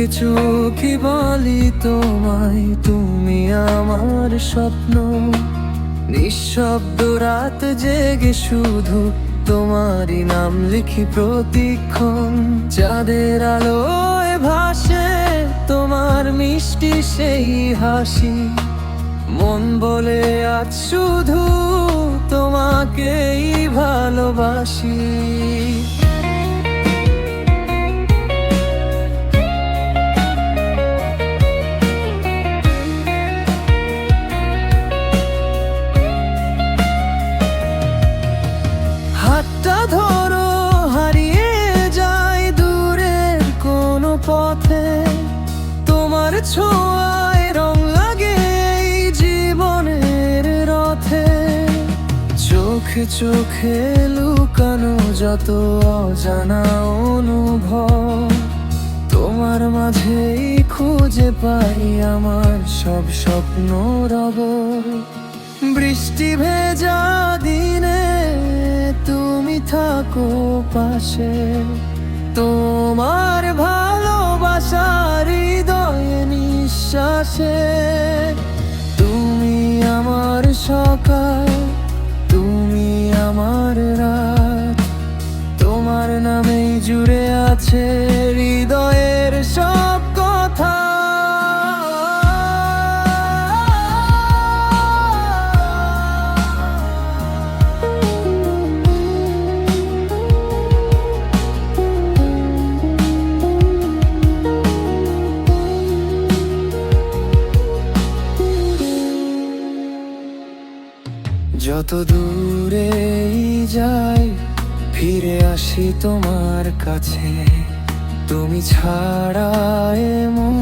চোখে চোখে বলি তোমায়, তুমি আমার স্বপ্ন। নিঃশব্দ রাত জেগে শুধু তোমারই নাম লিখি প্রতিক্ষণ। চাঁদের আলোয় ভাসে তোমার মিষ্টি সেই হাসি, মন বলে আজ শুধু তোমাকেই ভালোবাসি। হাতটা ধরো, হারিয়ে যায় দূরের কোনো পথে, তোমার ছোঁয়ায় রং লাগে এই জীবনের রথে। চোখে চোখে লুকানো যত অজানা অনুভব, তোমার মাঝেই খুঁজে পাই আমার সব স্বপ্ন রব। বৃষ্টি ভেজা দিনে তুমি থাকো পাশে, তোমার ভালোবাসার হৃদয়ে নিঃশ্বাসে। তুমি আমার সকাল, তুমি আমার রাত, তোমার নামেই জুড়ে আছে হৃদয়ের সব কথা। যত দূরেই যাই ফিরে আসি তোমার কাছে, তুমি ছাড়া এমন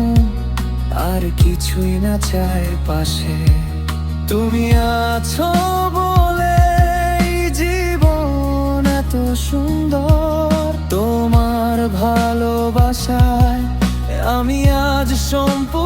আর কিছুই না চায় পাশে। তুমি আছো বলে এই জীবন এত সুন্দর, তোমার ভালোবাসায় আমি আজ সম্পূর্ণ।